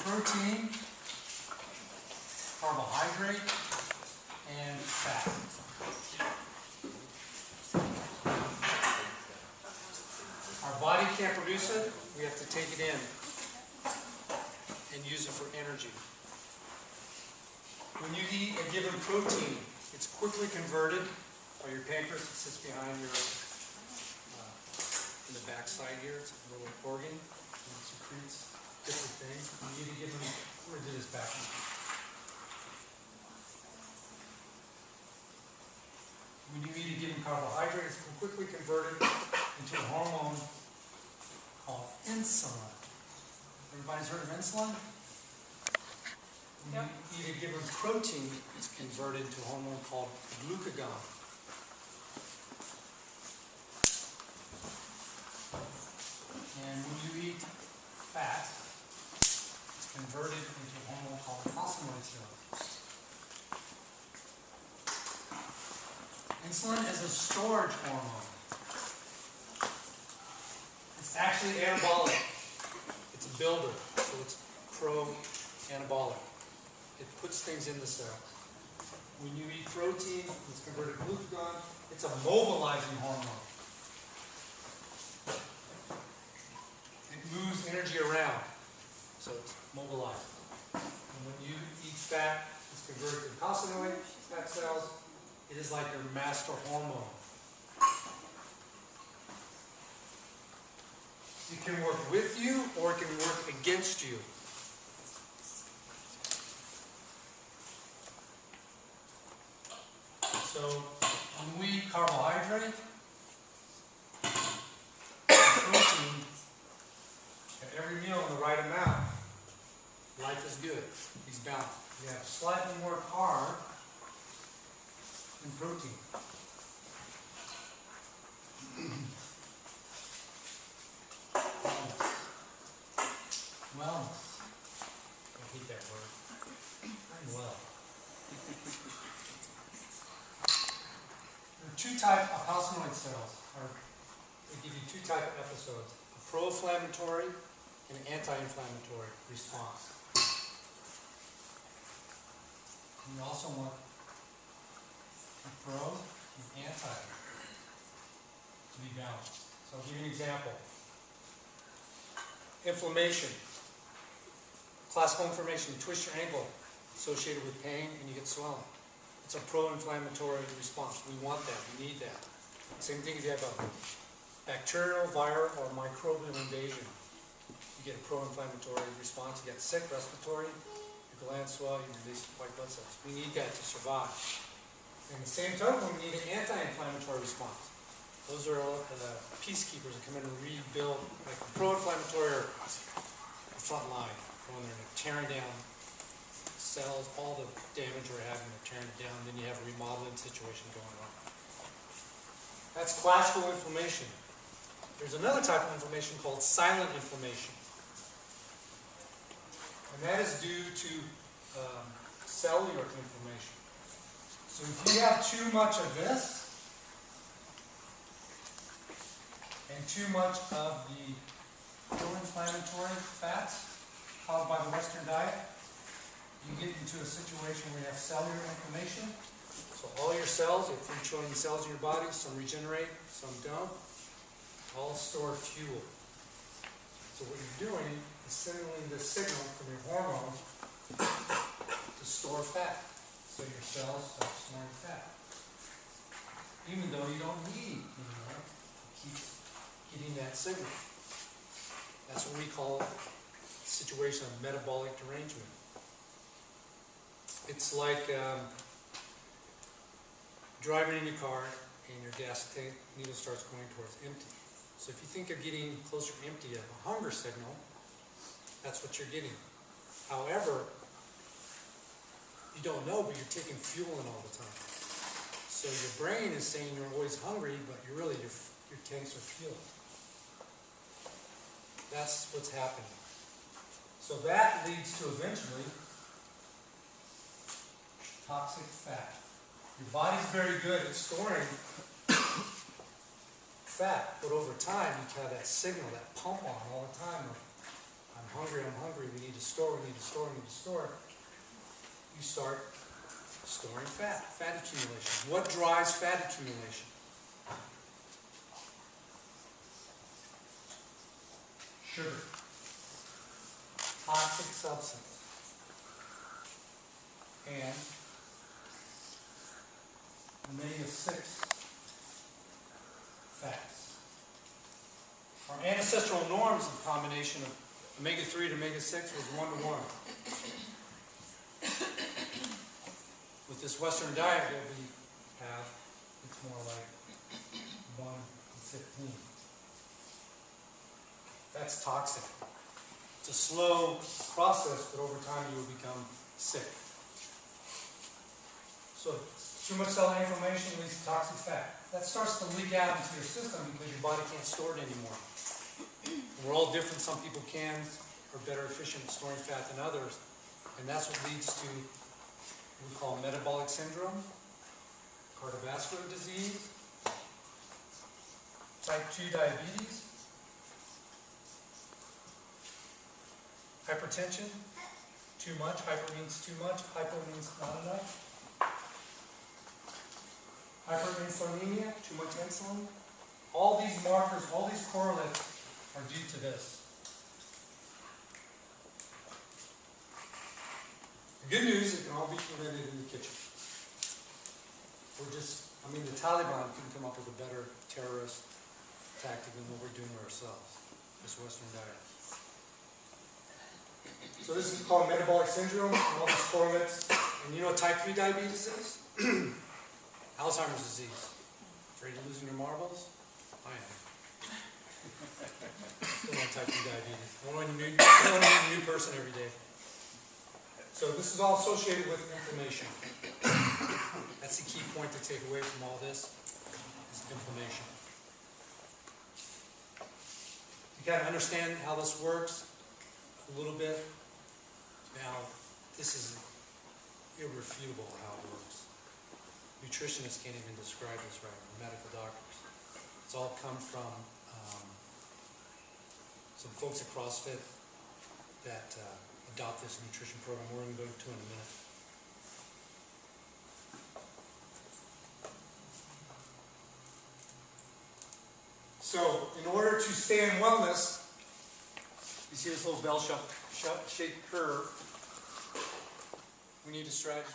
protein, carbohydrate, and fat. Our body can't produce it, we have to take it in and use it for energy. When you eat a given protein, it's quickly converted by your pancreas. It sits behind your, in the backside here. It's a little organ. It secretes different things. You need a given, we're going to do this backwards. When you eat a given carbohydrate, it's quickly converted into a hormone called insulin. Everybody's heard of insulin? When you eat a given protein, it's converted into a hormone called glucagon. And when you eat fat, it's converted into a hormone called calcineurin. Insulin is a storage hormone. It's actually anabolic. It's a builder, so it's pro-anabolic. It puts things in the cell. When you eat protein, it's converted to glucagon. It's a mobilizing hormone. It moves energy around, so it's mobilizing. And when you eat fat, it's converted to calcineurin, fat cells. It is like your master hormone. It can work with you or it can work against you. So when we eat carbohydrate, protein, at every meal in the right amount, life is good. He's balanced. You have slightly more carb than protein. Wellness. I hate that word. I'm well. There are two types of calcineurin cells. They give you two types of episodes: a pro-inflammatory and an anti-inflammatory response. And you also want a pro and anti to be balanced. So I'll give you an example. Inflammation. Classical inflammation. You twist your ankle, associated with pain, and you get swelling. It's a pro-inflammatory response. We want that. We need that. Same thing if you have a bacterial, viral, or microbial invasion. You get a pro-inflammatory response. You get sick, respiratory, your glands swell, you release white blood cells. We need that to survive. In the same token, we need an anti-inflammatory response. Those are the peacekeepers that come in and rebuild, like the pro-inflammatory or the front line, going there and tearing down cells, all the damage we're having, they're tearing it down, then you have a remodeling situation going on. That's classical inflammation. There's another type of inflammation called silent inflammation. And that is due to cellular inflammation. So if you have too much of this, and too much of the pro-inflammatory fats caused by the Western diet, you get into a situation where you have cellular inflammation. So all your cells, you have 3 trillion cells in your body, some regenerate, some don't, all store fuel. So what you're doing is sending the signal from your hormones to store fat. So your cells start storing fat. Even though you don't need anymore, it keeps getting that signal. That's what we call a situation of metabolic derangement. It's like driving in your car and your gas tank needle starts going towards empty. So if you think of getting closer to empty, a hunger signal, that's what you're getting. However, you don't know, but you're taking fuel in all the time. So your brain is saying you're always hungry, but you're really, your tanks are fueled. That's what's happening. So that leads to eventually toxic fat. Your body's very good at storing fat, but over time you have that signal, that pump on all the time of I'm hungry, we need to store, we need to store, we need to store. You start storing fat, fat accumulation. What drives fat accumulation? Sugar. Toxic substance. And omega-6 fats. Our ancestral norms of combination of omega-3 to omega-6 was 1:1. With this Western diet that we have, it's more like 1:15. That's toxic. It's a slow process, but over time you will become sick. So too much cellular inflammation leads to toxic fat. That starts to leak out into your system because your body can't store it anymore. We're all different. Some people can, are better efficient at storing fat than others. And that's what leads to what we call metabolic syndrome, cardiovascular disease, type 2 diabetes, hypertension, too much. Hyper means too much. Hypo means not enough. Hyperinsulinemia, too much insulin. All these markers, all these correlates are due to this. The good news, it can all be prevented in the kitchen. The Taliban couldn't come up with a better terrorist tactic than what we're doing ourselves, this Western diet. So this is called metabolic syndrome, and all these correlates. And you know what type 3 diabetes is? Alzheimer's disease. Afraid of losing your marbles? I am. Still on type 2 diabetes. I want to meet a new person every day. So this is all associated with inflammation. That's the key point to take away from all this, is inflammation. You got to understand how this works a little bit. Now, this is irrefutable how it works. Nutritionists can't even describe this right, or medical doctors. It's all come from some folks at CrossFit that adopt this nutrition program we're going to go to in a minute. So, in order to stay in wellness, you see this little bell-shaped curve. We need a strategy.